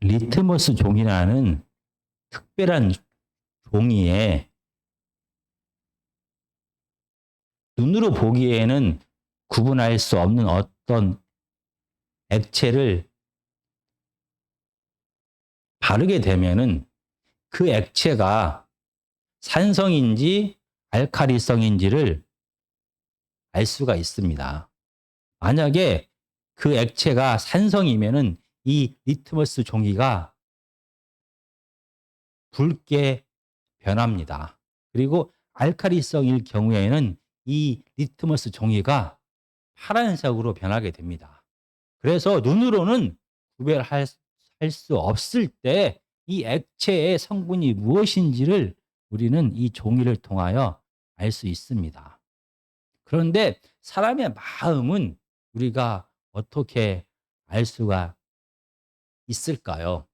리트머스 종이라는 특별한 종이에 눈으로 보기에는 구분할 수 없는 어떤 액체를 바르게 되면은 그 액체가 산성인지 알칼리성인지를 알 수가 있습니다. 만약에 그 액체가 산성이면은 이 리트머스 종이가 붉게 변합니다. 그리고 알칼리성일 경우에는 이 리트머스 종이가 파란색으로 변하게 됩니다. 그래서 눈으로는 구별할 수 없을 때 이 액체의 성분이 무엇인지를 우리는 이 종이를 통하여 알 수 있습니다. 그런데 사람의 마음은 우리가 어떻게 알 수가 있을까요?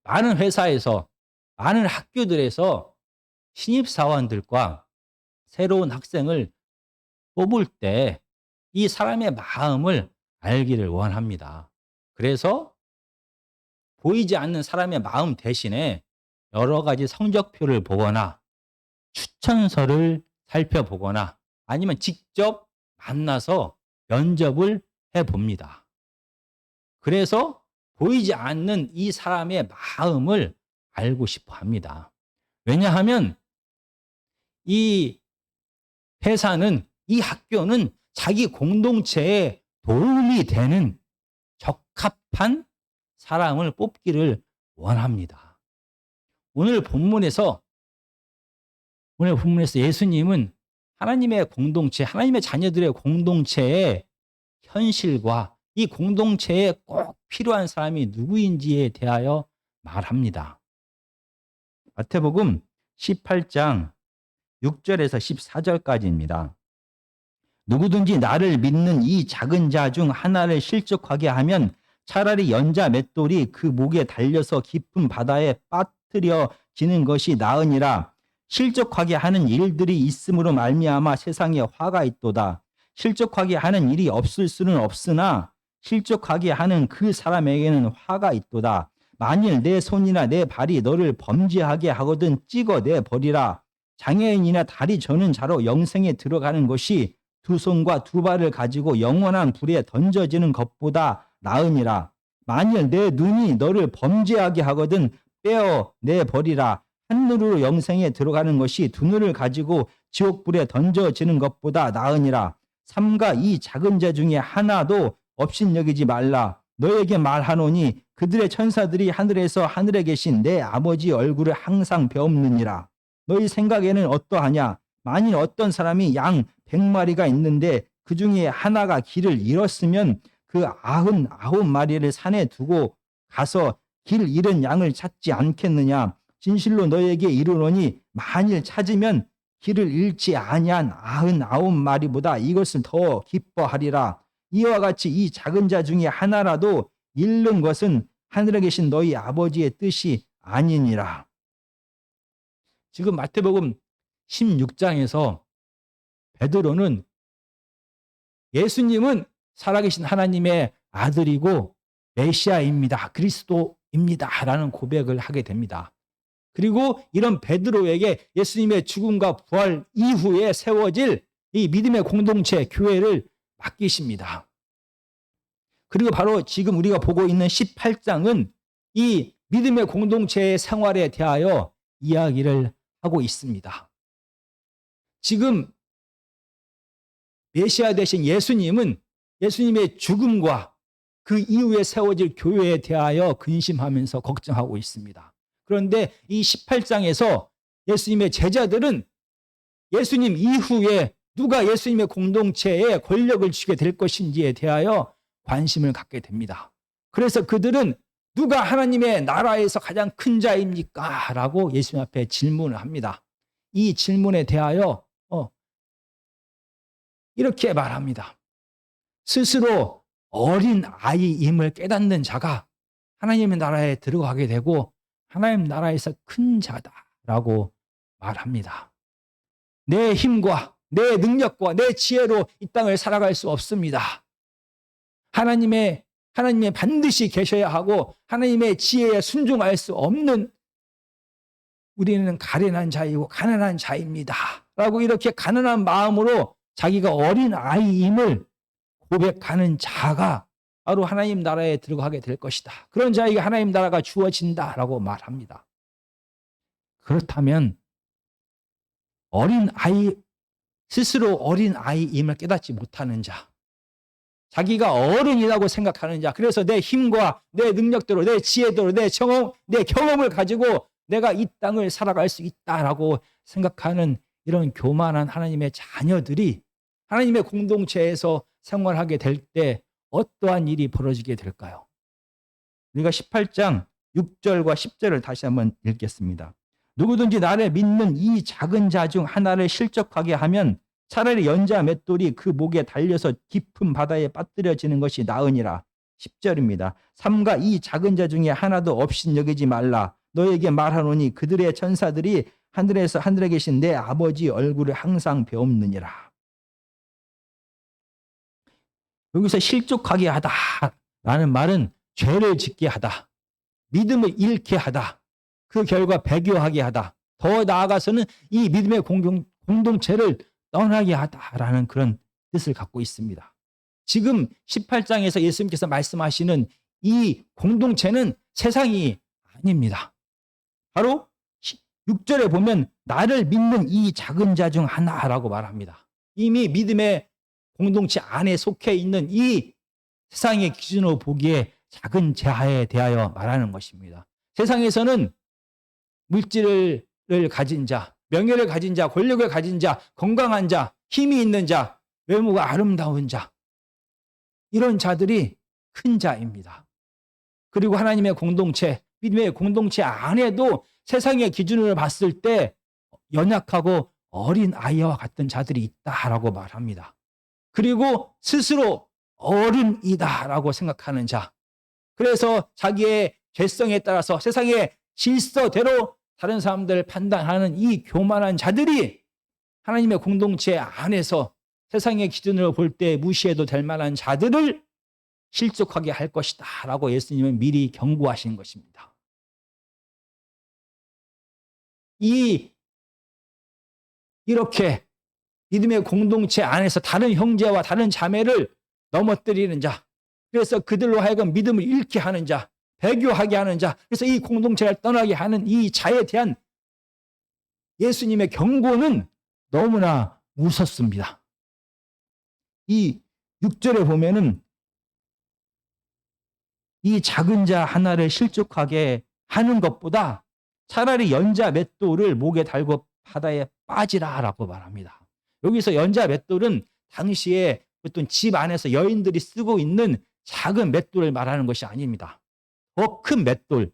많은 회사에서, 많은 학교들에서 신입사원들과 새로운 학생을 뽑을 때 이 사람의 마음을 알기를 원합니다. 그래서 보이지 않는 사람의 마음 대신에 여러 가지 성적표를 보거나 추천서를 살펴보거나 아니면 직접 만나서 면접을 해봅니다. 그래서 보이지 않는 이 사람의 마음을 알고 싶어 합니다. 왜냐하면 이 회사는, 이 학교는 자기 공동체에 도움이 되는 적합한 사람을 뽑기를 원합니다. 오늘 본문에서 예수님은 하나님의 공동체, 하나님의 자녀들의 공동체의 현실과 이 공동체에 꼭 필요한 사람이 누구인지에 대하여 말합니다. 마태복음 18장 6절에서 14절까지입니다. 누구든지 나를 믿는 이 작은 자 중 하나를 실족하게 하면 차라리 연자 맷돌이 그 목에 달려서 깊은 바다에 빠뜨려지는 것이 나으니라. 실족하게 하는 일들이 있음으로 말미암아 세상에 화가 있도다. 실족하게 하는 일이 없을 수는 없으나 실족하게 하는 그 사람에게는 화가 있도다. 만일 내 손이나 내 발이 너를 범죄하게 하거든 찍어내 버리라. 장애인이나 다리 저는 자로 영생에 들어가는 것이 두 손과 두 발을 가지고 영원한 불에 던져지는 것보다 나으니라. 만일 내 눈이 너를 범죄하게 하거든 빼어내 버리라. 하늘으로 영생에 들어가는 것이 두 눈을 가지고 지옥불에 던져지는 것보다 나으니라. 삼가 이 작은 자 중에 하나도 업신여기지 말라. 너에게 말하노니 그들의 천사들이 하늘에서 하늘에 계신 내 아버지 얼굴을 항상 배옵느니라. 너희 생각에는 어떠하냐? 만일 어떤 사람이 양 100마리가 있는데 그 중에 하나가 길을 잃었으면 그 99마리를 산에 두고 가서 길 잃은 양을 찾지 않겠느냐? 진실로 너에게 이르노니 만일 찾으면 길을 잃지 아니한 99마리보다 이것을 더 기뻐하리라. 이와 같이 이 작은 자 중에 하나라도 잃는 것은 하늘에 계신 너희 아버지의 뜻이 아니니라. 지금 마태복음 16장에서 베드로는 예수님은 살아계신 하나님의 아들이고 메시아입니다. 그리스도입니다. 라는 고백을 하게 됩니다. 그리고 이런 베드로에게 예수님의 죽음과 부활 이후에 세워질 이 믿음의 공동체 교회를 맡기십니다. 그리고 바로 지금 우리가 보고 있는 18장은 이 믿음의 공동체의 생활에 대하여 이야기를 하고 있습니다. 지금 메시아 되신 예수님은 예수님의 죽음과 그 이후에 세워질 교회에 대하여 근심하면서 걱정하고 있습니다. 그런데 이 18장에서 예수님의 제자들은 예수님 이후에 누가 예수님의 공동체에 권력을 쥐게 될 것인지에 대하여 관심을 갖게 됩니다. 그래서 그들은 누가 하나님의 나라에서 가장 큰 자입니까? 라고 예수님 앞에 질문을 합니다. 이 질문에 대하여 이렇게 말합니다. 스스로 어린 아이임을 깨닫는 자가 하나님의 나라에 들어가게 되고 하나님 나라에서 큰 자다라고 말합니다. 내 힘과 내 능력과 내 지혜로 이 땅을 살아갈 수 없습니다. 하나님의 하나님이 반드시 계셔야 하고 하나님의 지혜에 순종할 수 없는 우리는 가련한 자이고 가난한 자입니다 라고 이렇게 가난한 마음으로 자기가 어린 아이임을 고백하는 자가 바로 하나님 나라에 들어가게 될 것이다. 그런 자에게 하나님 나라가 주어진다라고 말합니다. 그렇다면 스스로 어린 아이임을 깨닫지 못하는 자, 자기가 어른이라고 생각하는 자, 그래서 내 힘과 내 능력대로, 내 지혜대로, 내 경험을 가지고 내가 이 땅을 살아갈 수 있다라고 생각하는 이런 교만한 하나님의 자녀들이 하나님의 공동체에서 생활하게 될 때 어떠한 일이 벌어지게 될까요? 우리가 18장 6절과 10절을 다시 한번 읽겠습니다. 누구든지 나를 믿는 이 작은 자 중 하나를 실족하게 하면 차라리 연자 맷돌이 그 목에 달려서 깊은 바다에 빠뜨려지는 것이 나으니라. 10절입니다. 삼가 이 작은 자 중에 하나도 없인 여기지 말라. 너에게 말하노니 그들의 천사들이 하늘에 계신 내 아버지 얼굴을 항상 배움느니라. 여기서 실족하게 하다라는 말은 죄를 짓게 하다, 믿음을 잃게 하다, 그 결과 배교하게 하다, 더 나아가서는 이 믿음의 공동체를 떠나게 하다라는 그런 뜻을 갖고 있습니다. 지금 18장에서 예수님께서 말씀하시는 이 공동체는 세상이 아닙니다. 바로 6절에 보면 나를 믿는 이 작은 자 중 하나라고 말합니다. 이미 믿음의 공동체 안에 속해 있는 이 세상의 기준으로 보기에 작은 자에 대하여 말하는 것입니다. 세상에서는 물질을 가진 자, 명예를 가진 자, 권력을 가진 자, 건강한 자, 힘이 있는 자, 외모가 아름다운 자, 이런 자들이 큰 자입니다. 그리고 하나님의 공동체, 믿음의 공동체 안에도 세상의 기준으로 봤을 때 연약하고 어린 아이와 같은 자들이 있다라고 말합니다. 그리고 스스로 어른이다라고 생각하는 자, 그래서 자기의 죄성에 따라서 세상의 질서대로 다른 사람들을 판단하는 이 교만한 자들이 하나님의 공동체 안에서 세상의 기준으로 볼 때 무시해도 될 만한 자들을 실족하게 할 것이다 라고 예수님은 미리 경고하신 것입니다. 이렇게 믿음의 공동체 안에서 다른 형제와 다른 자매를 넘어뜨리는 자, 그래서 그들로 하여금 믿음을 잃게 하는 자, 배교하게 하는 자, 그래서 이 공동체를 떠나게 하는 이 자에 대한 예수님의 경고는 너무나 무섭습니다. 이 6절에 보면은 이 작은 자 하나를 실족하게 하는 것보다 차라리 연자 맷돌을 목에 달고 바다에 빠지라라고 말합니다. 여기서 연자 맷돌은 당시에 어떤 집 안에서 여인들이 쓰고 있는 작은 맷돌을 말하는 것이 아닙니다. 더 큰 맷돌,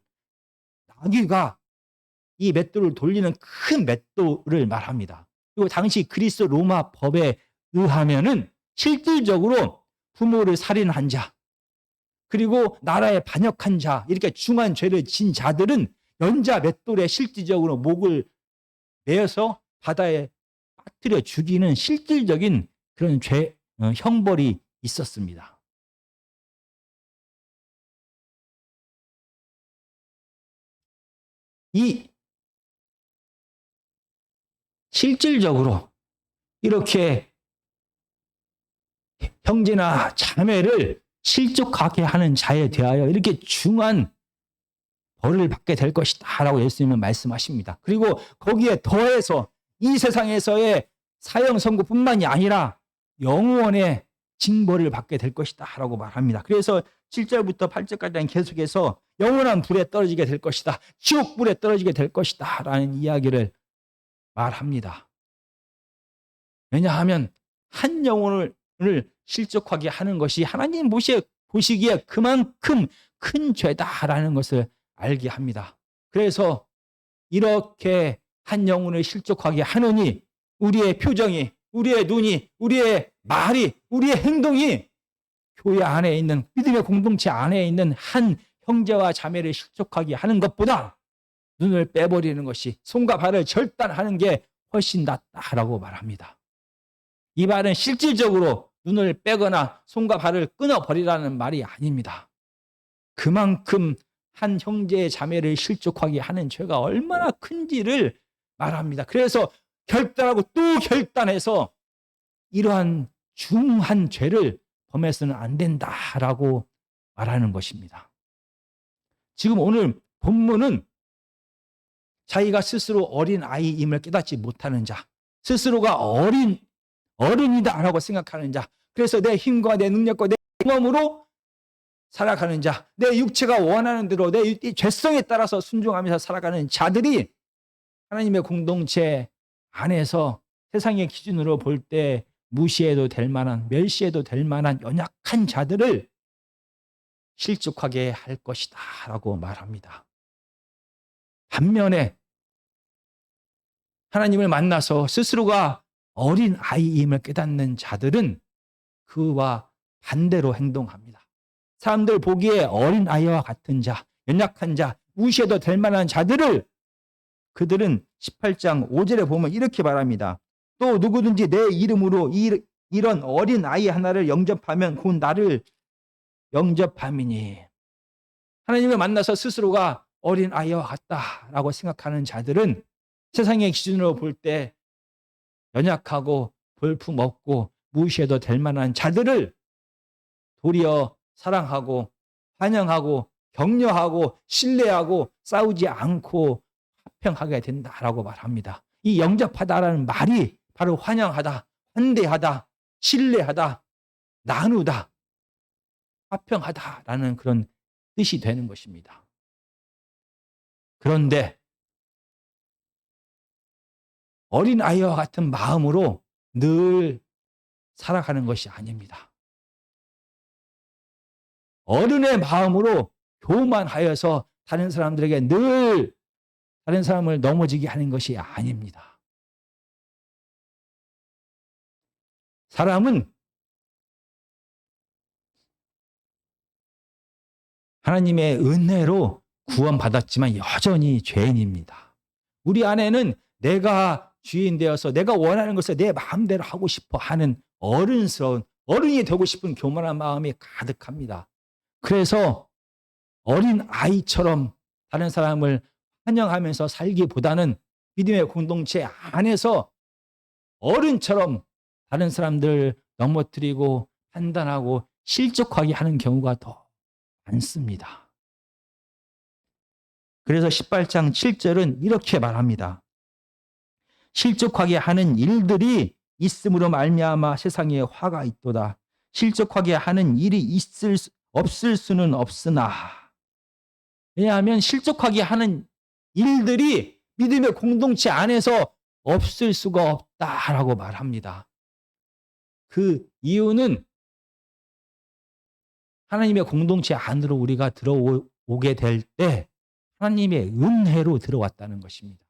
나귀가 이 맷돌을 돌리는 큰 맷돌을 말합니다. 그리고 당시 그리스 로마 법에 의하면은 실질적으로 부모를 살인한 자, 그리고 나라에 반역한 자, 이렇게 중한 죄를 진 자들은 연자 맷돌에 실질적으로 목을 매어서 바다에 빠뜨려 죽이는 실질적인 그런 형벌이 있었습니다. 이 실질적으로 이렇게 형제나 자매를 실족하게 하는 자에 대하여 이렇게 중한 벌을 받게 될 것이다 라고 예수님은 말씀하십니다. 그리고 거기에 더해서 이 세상에서의 사형 선고뿐만이 아니라 영원의 징벌을 받게 될 것이다 라고 말합니다. 그래서 7절부터 8절까지는 계속해서 영원한 불에 떨어지게 될 것이다, 지옥불에 떨어지게 될 것이다 라는 이야기를 말합니다. 왜냐하면 한 영혼을 실족하게 하는 것이 하나님 보시기에 그만큼 큰 죄다라는 것을 알게 합니다. 그래서 이렇게 한 영혼을 실족하게 하느니 우리의 표정이, 우리의 눈이, 우리의 말이, 우리의 행동이 교회 안에 있는, 믿음의 공동체 안에 있는 한 형제와 자매를 실족하게 하는 것보다 눈을 빼버리는 것이, 손과 발을 절단하는 게 훨씬 낫다라고 말합니다. 이 말은 실질적으로 눈을 빼거나 손과 발을 끊어버리라는 말이 아닙니다. 그만큼 한 형제의 자매를 실족하게 하는 죄가 얼마나 큰지를 말합니다. 그래서 결단하고 또 결단해서 이러한 중한 죄를 범해서는 안 된다라고 말하는 것입니다. 지금 오늘 본문은 자기가 스스로 어린 아이임을 깨닫지 못하는 자, 스스로가 어른이다라고 생각하는 자, 그래서 내 힘과 내 능력과 내 경험으로 살아가는 자, 내 육체가 원하는 대로 내 죄성에 따라서 순종하면서 살아가는 자들이 하나님의 공동체 안에서 세상의 기준으로 볼 때 무시해도 될 만한, 멸시해도 될 만한 연약한 자들을 실족하게 할 것이다 라고 말합니다. 반면에 하나님을 만나서 스스로가 어린 아이임을 깨닫는 자들은 그와 반대로 행동합니다. 사람들 보기에 어린 아이와 같은 자, 연약한 자, 무시해도 될 만한 자들을 그들은 18장 5절에 보면 이렇게 말합니다. 또 누구든지 내 이름으로 이런 어린 아이 하나를 영접하면 곧 나를 영접함이니. 하나님을 만나서 스스로가 어린 아이와 같다라고 생각하는 자들은 세상의 기준으로 볼 때 연약하고 볼품없고 무시해도 될 만한 자들을 도리어 사랑하고 환영하고 격려하고 신뢰하고 싸우지 않고 화평하게 된다라고 말합니다. 이 영접하다라는 말이 바로 환영하다, 환대하다, 신뢰하다, 나누다, 화평하다라는 그런 뜻이 되는 것입니다. 그런데 어린아이와 같은 마음으로 늘 살아가는 것이 아닙니다. 어른의 마음으로 교만하여서 다른 사람들에게 늘 다른 사람을 넘어지게 하는 것이 아닙니다. 사람은 하나님의 은혜로 구원받았지만 여전히 죄인입니다. 우리 안에는 내가 주인 되어서 내가 원하는 것을 내 마음대로 하고 싶어 하는 어른스러운, 어른이 되고 싶은 교만한 마음이 가득합니다. 그래서 어린 아이처럼 다른 사람을 환영하면서 살기보다는 믿음의 공동체 안에서 어른처럼 다른 사람들 넘어뜨리고 판단하고 실족하게 하는 경우가 더 많습니다. 그래서 18장 7절은 이렇게 말합니다. 실족하게 하는 일들이 있음으로 말미암아 세상에 화가 있도다. 실족하게 하는 일이 없을 수는 없으나. 왜냐하면 실족하게 하는 일들이 믿음의 공동체 안에서 없을 수가 없다라고 말합니다. 그 이유는 하나님의 공동체 안으로 우리가 들어오게 될 때 하나님의 은혜로 들어왔다는 것입니다.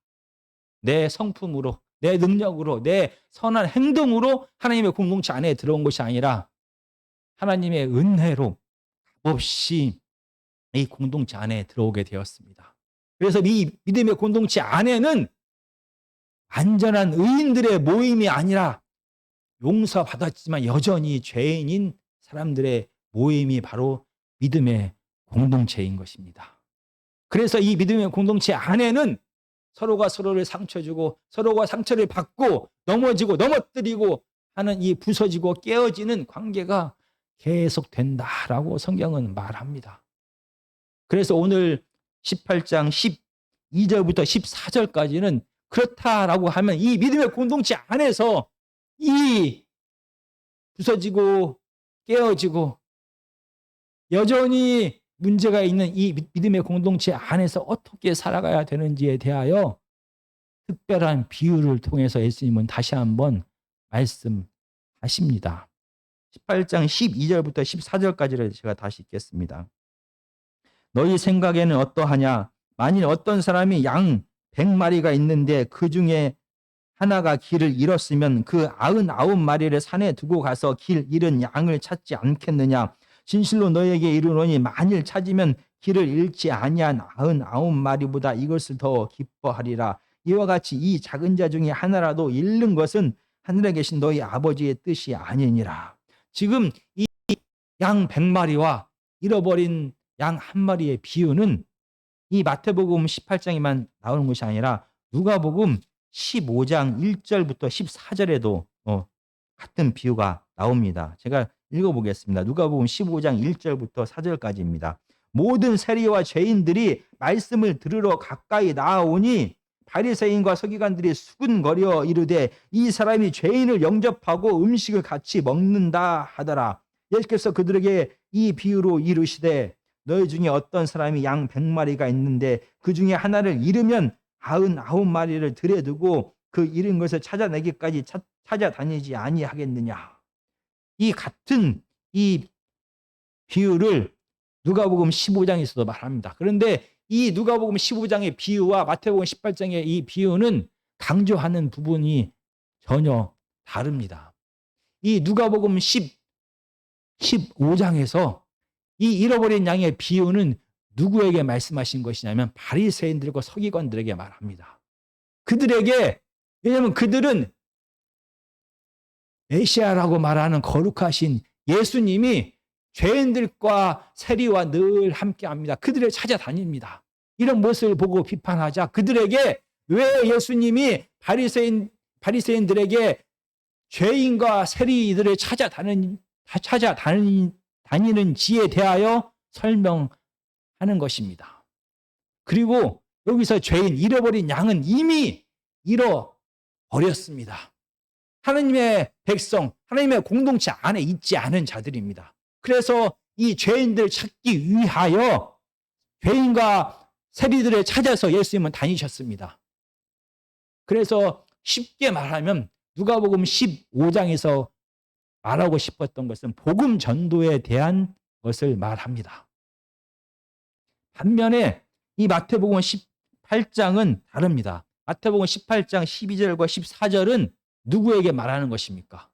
내 성품으로, 내 능력으로, 내 선한 행동으로 하나님의 공동체 안에 들어온 것이 아니라 하나님의 은혜로 값없이 이 공동체 안에 들어오게 되었습니다. 그래서 이 믿음의 공동체 안에는 완전한 의인들의 모임이 아니라 용서받았지만 여전히 죄인인 사람들의 모임이 바로 믿음의 공동체인 것입니다. 그래서 이 믿음의 공동체 안에는 서로가 서로를 상처 주고 서로가 상처를 받고 넘어지고 넘어뜨리고 하는 이 부서지고 깨어지는 관계가 계속된다라고 성경은 말합니다. 그래서 오늘 18장 12절부터 14절까지는 그렇다라고 하면 이 믿음의 공동체 안에서 이 부서지고 깨어지고 여전히 문제가 있는 이 믿음의 공동체 안에서 어떻게 살아가야 되는지에 대하여 특별한 비유를 통해서 예수님은 다시 한번 말씀하십니다. 18장 12절부터 14절까지를 제가 다시 읽겠습니다. 너희 생각에는 어떠하냐? 만일 어떤 사람이 양 100마리가 있는데 그 중에 하나가 길을 잃었으면 그 99마리를 산에 두고 가서 길 잃은 양을 찾지 않겠느냐? 진실로 너희에게 이르노니 만일 찾으면 길을 잃지 아니한 99마리보다 이것을 더 기뻐하리라. 이와 같이 이 작은 자 중에 하나라도 잃는 것은 하늘에 계신 너희 아버지의 뜻이 아니니라. 지금 이 양 100마리와 잃어버린 양 1마리의 비유는 이 마태복음 18장에만 나오는 것이 아니라 누가복음 15장 1절부터 14절에도 같은 비유가 나옵니다. 제가 읽어보겠습니다. 누가복음 15장 1절부터 4절까지입니다. 모든 세리와 죄인들이 말씀을 들으러 가까이 나아오니 바리새인과 서기관들이 수군거려 이르되 이 사람이 죄인을 영접하고 음식을 같이 먹는다 하더라. 예수께서 그들에게 이 비유로 이르시되 너희 중에 어떤 사람이 양 100마리가 있는데 그 중에 하나를 잃으면 99마리를 들에 두고 그 잃은 것을 찾아내기까지 찾아다니지 아니하겠느냐. 이 같은 이 비유를 누가복음 15장에서도 말합니다. 그런데 이 누가복음 15장의 비유와 마태복음 18장의 이 비유는 강조하는 부분이 전혀 다릅니다. 이 누가복음 15장에서 이 잃어버린 양의 비유는 누구에게 말씀하신 것이냐면 바리새인들과 서기관들에게 말합니다. 그들에게, 왜냐하면 그들은 메시아라고 말하는 거룩하신 예수님이 죄인들과 세리와 늘 함께합니다. 그들을 찾아다닙니다. 이런 모습을 보고 비판하자 그들에게 왜 예수님이 바리새인들에게 죄인과 세리들을 찾아다니는지에 대하여 설명하는 것입니다. 그리고 여기서 죄인, 잃어버린 양은 이미 잃어버렸습니다. 하나님의 백성, 하나님의 공동체 안에 있지 않은 자들입니다. 그래서 이 죄인들을 찾기 위하여 죄인과 세리들을 찾아서 예수님은 다니셨습니다. 그래서 쉽게 말하면 누가복음 15장에서 말하고 싶었던 것은 복음 전도에 대한 것을 말합니다. 반면에 이 마태복음 18장은 다릅니다. 마태복음 18장 12절과 14절은 누구에게 말하는 것입니까?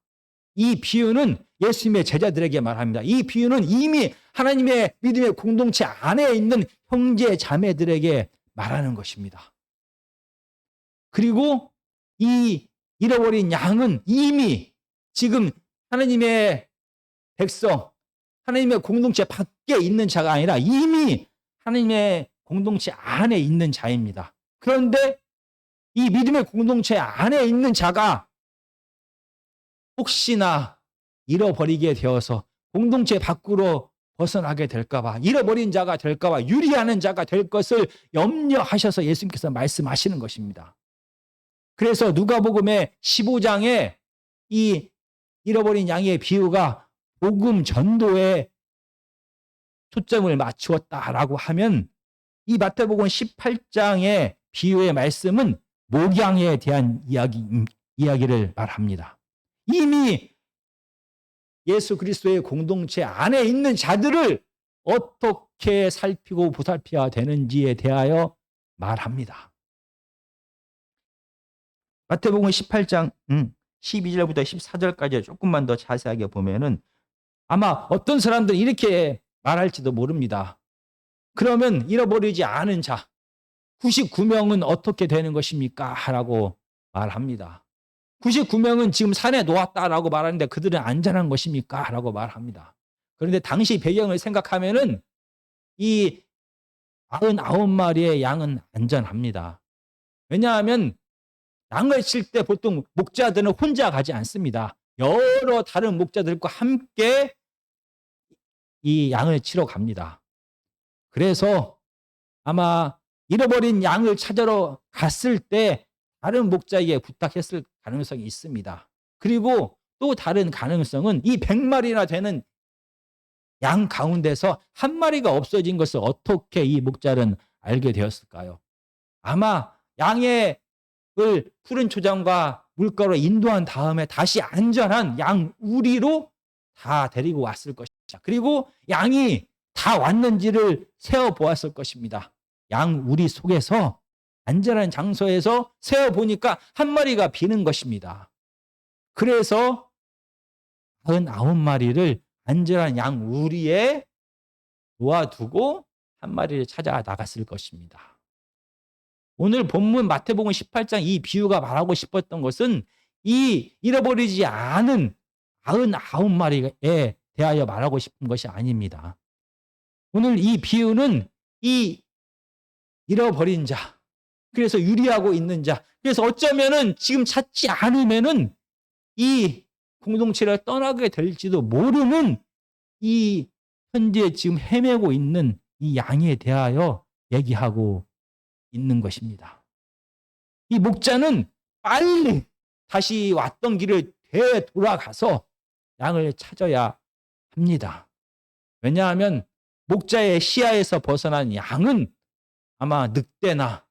이 비유는 예수님의 제자들에게 말합니다. 이 비유는 이미 하나님의 믿음의 공동체 안에 있는 형제 자매들에게 말하는 것입니다. 그리고 이 잃어버린 양은 이미 지금 하나님의 백성, 하나님의 공동체 밖에 있는 자가 아니라 이미 하나님의 공동체 안에 있는 자입니다. 그런데 이 믿음의 공동체 안에 있는 자가 혹시나 잃어버리게 되어서 공동체 밖으로 벗어나게 될까봐, 잃어버린 자가 될까봐, 유리하는 자가 될 것을 염려하셔서 예수님께서 말씀하시는 것입니다. 그래서 누가복음의 15장에 이 잃어버린 양의 비유가 복음 전도에 초점을 맞추었다라고 하면 이 마태복음 18장의 비유의 말씀은 목양에 대한 이야기를 말합니다. 이미 예수 그리스도의 공동체 안에 있는 자들을 어떻게 살피고 보살펴야 되는지에 대하여 말합니다. 마태복음 18장 12절부터 14절까지 조금만 더 자세하게 보면은 아마 어떤 사람들은 이렇게 말할지도 모릅니다. 그러면 잃어버리지 않은 자 99명은 어떻게 되는 것입니까? 라고 말합니다. 99명은 지금 산에 놓았다라고 말하는데 그들은 안전한 것입니까? 라고 말합니다. 그런데 당시 배경을 생각하면은 이 99마리의 양은 안전합니다. 왜냐하면 양을 칠 때 보통 목자들은 혼자 가지 않습니다. 여러 다른 목자들과 함께 이 양을 치러 갑니다. 그래서 아마 잃어버린 양을 찾으러 갔을 때 다른 목자에게 부탁했을 가능성이 있습니다. 그리고 또 다른 가능성은 이 100마리나 되는 양 가운데서 한 마리가 없어진 것을 어떻게 이 목자는 알게 되었을까요? 아마 양의 푸른 초장과 물가로 인도한 다음에 다시 안전한 양 우리로 다 데리고 왔을 것입니다. 그리고 양이 다 왔는지를 세어보았을 것입니다. 양 우리 속에서 안전한 장소에서 세어보니까 한 마리가 비는 것입니다. 그래서 99마리를 안전한 양 우리에 놓아두고 한 마리를 찾아 나갔을 것입니다. 오늘 본문 마태복음 18장 이 비유가 말하고 싶었던 것은 이 잃어버리지 않은 99마리에 대하여 말하고 싶은 것이 아닙니다. 오늘 이 비유는 이 잃어버린 자, 그래서 유리하고 있는 자, 그래서 어쩌면은 지금 찾지 않으면은 이 공동체를 떠나게 될지도 모르는 이 현재 지금 헤매고 있는 이 양에 대하여 얘기하고 있는 것입니다. 이 목자는 빨리 다시 왔던 길을 되돌아가서 양을 찾아야 합니다. 왜냐하면 목자의 시야에서 벗어난 양은 아마 늑대나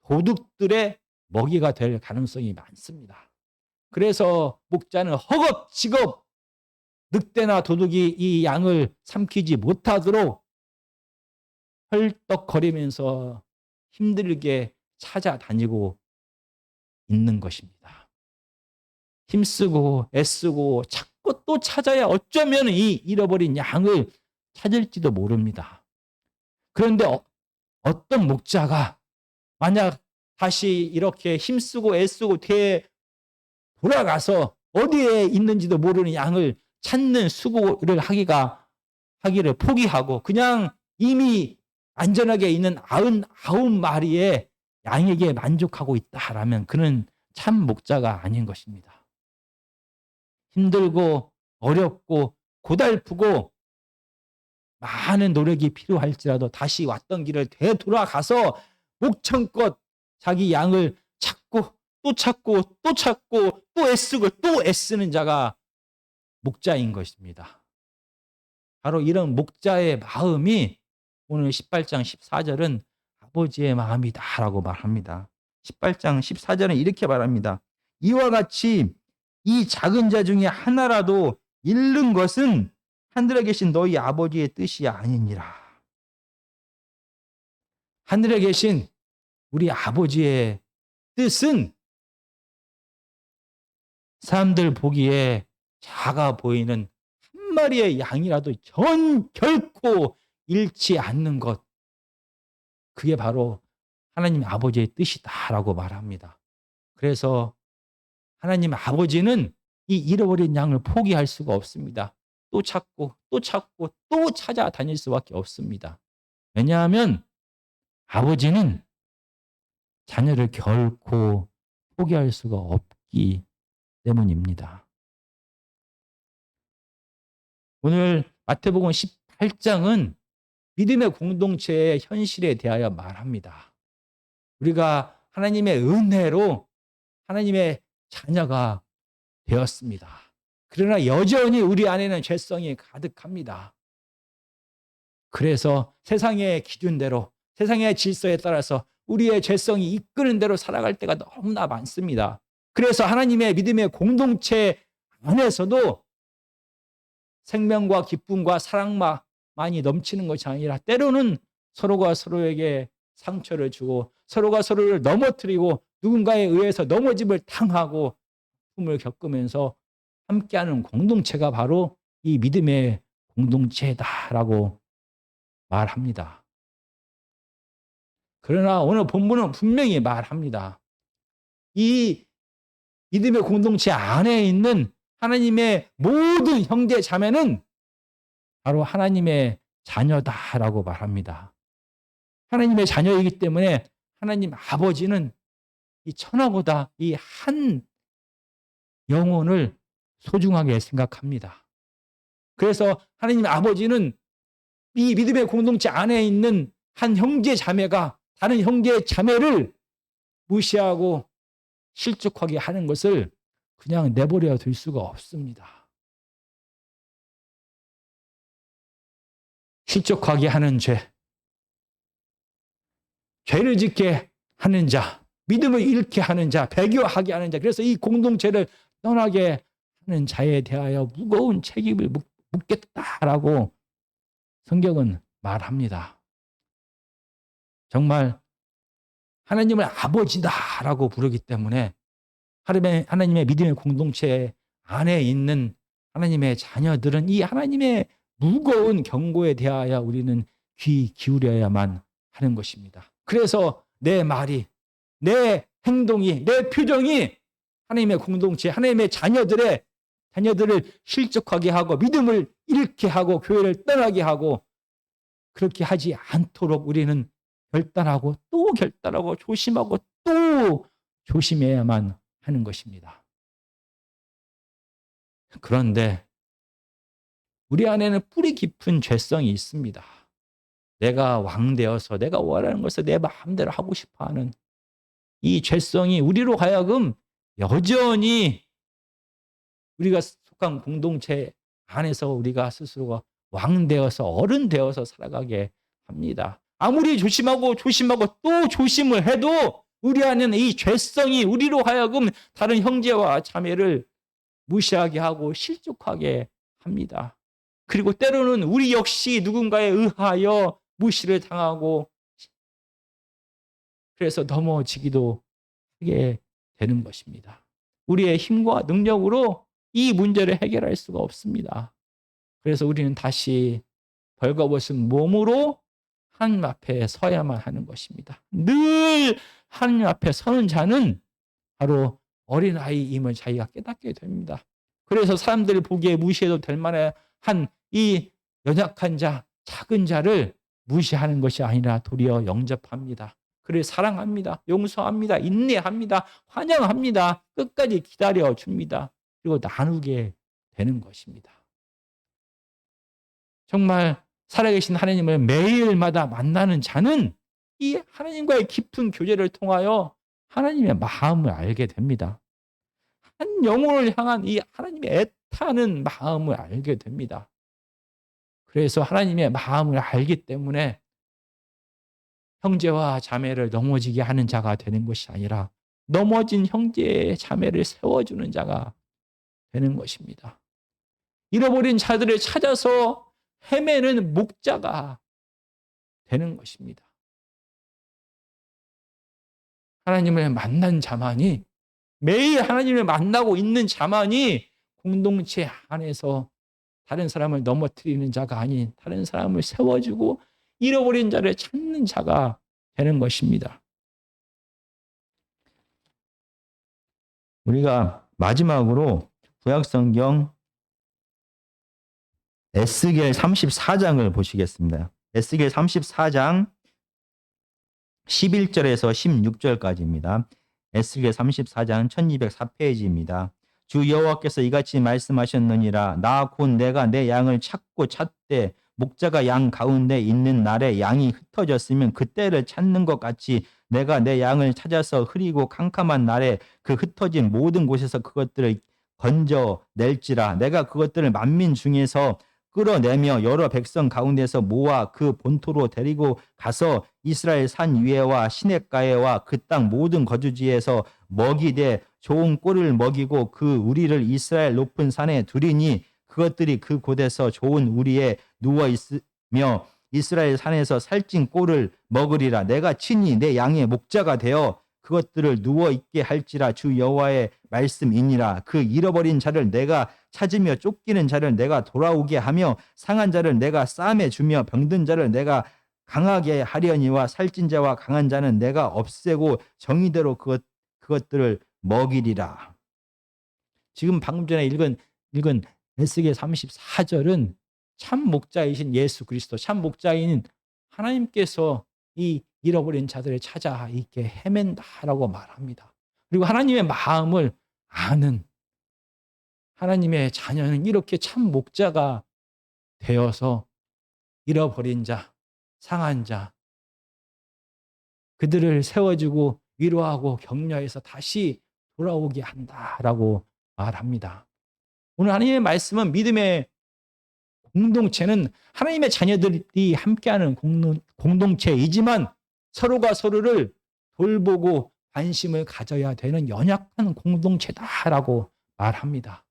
도둑들의 먹이가 될 가능성이 많습니다. 그래서 목자는 허겁지겁 늑대나 도둑이 이 양을 삼키지 못하도록 헐떡거리면서 힘들게 찾아다니고 있는 것입니다. 힘쓰고 애쓰고 찾고 또 찾아야 어쩌면 이 잃어버린 양을 찾을지도 모릅니다. 그런데 어떤 목자가 만약 다시 이렇게 힘쓰고 애쓰고 돌아가서 어디에 있는지도 모르는 양을 찾는 수고를 하기를 포기하고 그냥 이미 안전하게 있는 99마리의 양에게 만족하고 있다라면 그는 참 목자가 아닌 것입니다. 힘들고 어렵고 고달프고 많은 노력이 필요할지라도 다시 왔던 길을 되돌아가서 목청껏 자기 양을 찾고 또 찾고 또 찾고 또 애쓰고 또 애쓰는 자가 목자인 것입니다. 바로 이런 목자의 마음이 오늘 18장 14절은 아버지의 마음이다라고 말합니다. 18장 14절은 이렇게 말합니다. 이와 같이 이 작은 자 중에 하나라도 잃는 것은 하늘에 계신 너희 아버지의 뜻이 아니니라. 하늘에 계신 우리 아버지의 뜻은 사람들 보기에 작아 보이는 한 마리의 양이라도 결코 잃지 않는 것, 그게 바로 하나님 아버지의 뜻이다라고 말합니다. 그래서 하나님 아버지는 이 잃어버린 양을 포기할 수가 없습니다. 또 찾고 또 찾고 또 찾아다닐 수밖에 없습니다. 왜냐하면 아버지는 자녀를 결코 포기할 수가 없기 때문입니다. 오늘 마태복음 18장은 믿음의 공동체의 현실에 대하여 말합니다. 우리가 하나님의 은혜로 하나님의 자녀가 되었습니다. 그러나 여전히 우리 안에는 죄성이 가득합니다. 그래서 세상의 기준대로, 세상의 질서에 따라서 우리의 죄성이 이끄는 대로 살아갈 때가 너무나 많습니다. 그래서 하나님의 믿음의 공동체 안에서도 생명과 기쁨과 사랑만이 넘치는 것이 아니라 때로는 서로가 서로에게 상처를 주고 서로가 서로를 넘어뜨리고 누군가에 의해서 넘어짐을 당하고 아픔을 겪으면서 함께하는 공동체가 바로 이 믿음의 공동체다라고 말합니다. 그러나 오늘 본문은 분명히 말합니다. 이 믿음의 공동체 안에 있는 하나님의 모든 형제 자매는 바로 하나님의 자녀다라고 말합니다. 하나님의 자녀이기 때문에 하나님 아버지는 이 천하보다 이 한 영혼을 소중하게 생각합니다. 그래서 하나님 아버지는 이 믿음의 공동체 안에 있는 한 형제 자매가 다른 형제 자매를 무시하고 실족하게 하는 것을 그냥 내버려 둘 수가 없습니다. 실족하게 하는 죄, 죄를 짓게 하는 자, 믿음을 잃게 하는 자, 배교하게 하는 자, 그래서 이 공동체를 떠나게 하는 자에 대하여 무거운 책임을 묻겠다라고 성경은 말합니다. 정말 하나님을 아버지다라고 부르기 때문에 하나님의 믿음의 공동체 안에 있는 하나님의 자녀들은 이 하나님의 무거운 경고에 대하여 우리는 귀 기울여야만 하는 것입니다. 그래서 내 말이, 내 행동이, 내 표정이 하나님의 공동체, 하나님의 자녀들의 자녀들을 실족하게 하고 믿음을 잃게 하고 교회를 떠나게 하고 그렇게 하지 않도록 우리는 결단하고 또 결단하고 조심하고 또 조심해야만 하는 것입니다. 그런데 우리 안에는 뿌리 깊은 죄성이 있습니다. 내가 왕 되어서 내가 원하는 것을 내 마음대로 하고 싶어하는 이 죄성이 우리로 하여금 여전히 우리가 속한 공동체 안에서 우리가 스스로가 왕 되어서 어른 되어서 살아가게 합니다. 아무리 조심하고 또 조심을 해도 우리 안에는 이 죄성이 우리로 하여금 다른 형제와 자매를 무시하게 하고 실족하게 합니다. 그리고 때로는 우리 역시 누군가에 의하여 무시를 당하고 그래서 넘어지기도 하게 되는 것입니다. 우리의 힘과 능력으로 이 문제를 해결할 수가 없습니다. 그래서 우리는 다시 벌거벗은 몸으로 하나님 앞에 서야만 하는 것입니다. 늘 하나님 앞에 서는 자는 바로 어린아이임을 자기가 깨닫게 됩니다. 그래서 사람들이 보기에 무시해도 될 만한 이 연약한 자, 작은 자를 무시하는 것이 아니라 도리어 영접합니다. 그를 사랑합니다. 용서합니다. 인내합니다. 환영합니다. 끝까지 기다려줍니다. 그리고 나누게 되는 것입니다. 정말 살아계신 하나님을 매일마다 만나는 자는 이 하나님과의 깊은 교제를 통하여 하나님의 마음을 알게 됩니다. 한 영혼을 향한 이 하나님의 애타는 마음을 알게 됩니다. 그래서 하나님의 마음을 알기 때문에 형제와 자매를 넘어지게 하는 자가 되는 것이 아니라 넘어진 형제 자매를 세워주는 자가 되는 것입니다. 잃어버린 자들을 찾아서 헤매는 목자가 되는 것입니다. 하나님을 만난 자만이 매일 하나님을 만나고 있는 자만이 공동체 안에서 다른 사람을 넘어뜨리는 자가 아닌 다른 사람을 세워주고 잃어버린 자를 찾는 자가 되는 것입니다. 우리가 마지막으로 구약성경 에스겔 34장을 보시겠습니다. 에스겔 34장 11절에서 16절까지입니다. 에스겔 34장 1204페이지입니다. 주 여호와께서 이같이 말씀하셨느니라. 나 곧 내가 내 양을 찾고 찾되 목자가 양 가운데 있는 날에 양이 흩어졌으면 그때를 찾는 것 같이 내가 내 양을 찾아서 흐리고 캄캄한 날에 그 흩어진 모든 곳에서 그것들을 건져낼지라. 내가 그것들을 만민 중에서 끌어내며 여러 백성 가운데서 모아 그 본토로 데리고 가서 이스라엘 산 위에와 시냇가에와 그 땅 모든 거주지에서 먹이되 좋은 꼴을 먹이고 그 우리를 이스라엘 높은 산에 두리니 그것들이 그 곳에서 좋은 우리에 누워 있으며 이스라엘 산에서 살찐 꼴을 먹으리라. 내가 친히 내 양의 목자가 되어 그것들을 누워 있게 할지라. 주 여호와의 말씀이니라. 그 잃어버린 자를 내가 찾으며 쫓기는 자를 내가 돌아오게 하며 상한 자를 내가 싸매 주며 병든 자를 내가 강하게 하려니와 살찐 자와 강한 자는 내가 없애고 정의대로 그것들을 먹이리라. 지금 방금 전에 읽은 에스겔 34절은 참 목자이신 예수 그리스도, 참 목자인 하나님께서 이 잃어버린 자들을 찾아 있게 헤맨다라고 말합니다. 그리고 하나님의 마음을 아는 하나님의 자녀는 이렇게 참 목자가 되어서 잃어버린 자, 상한 자, 그들을 세워주고 위로하고 격려해서 다시 돌아오게 한다라고 말합니다. 오늘 하나님의 말씀은 믿음의 공동체는 하나님의 자녀들이 함께하는 공동체이지만 서로가 서로를 돌보고 관심을 가져야 되는 연약한 공동체다라고 말합니다.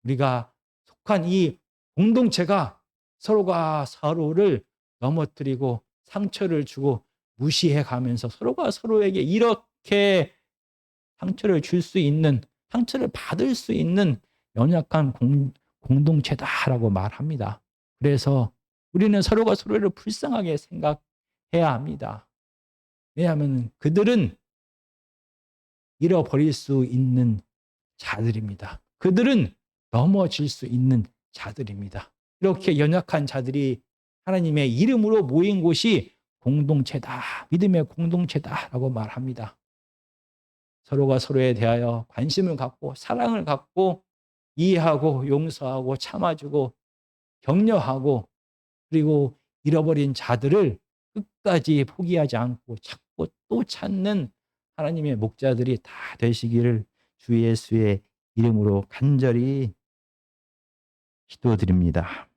우리가 속한 이 공동체가 서로가 서로를 넘어뜨리고 상처를 주고 무시해 가면서 서로가 서로에게 이렇게 상처를 줄 수 있는, 상처를 받을 수 있는 연약한 공동체다라고 말합니다. 그래서 우리는 서로가 서로를 불쌍하게 생각해야 합니다. 왜냐하면 그들은 잃어버릴 수 있는 자들입니다. 그들은 넘어질 수 있는 자들입니다. 이렇게 연약한 자들이 하나님의 이름으로 모인 곳이 공동체다, 믿음의 공동체다라고 말합니다. 서로가 서로에 대하여 관심을 갖고 사랑을 갖고 이해하고 용서하고 참아주고 격려하고, 그리고 잃어버린 자들을 끝까지 포기하지 않고 찾고 또 찾는 하나님의 목자들이 다 되시기를 주 예수의 이름으로 간절히 기도드립니다.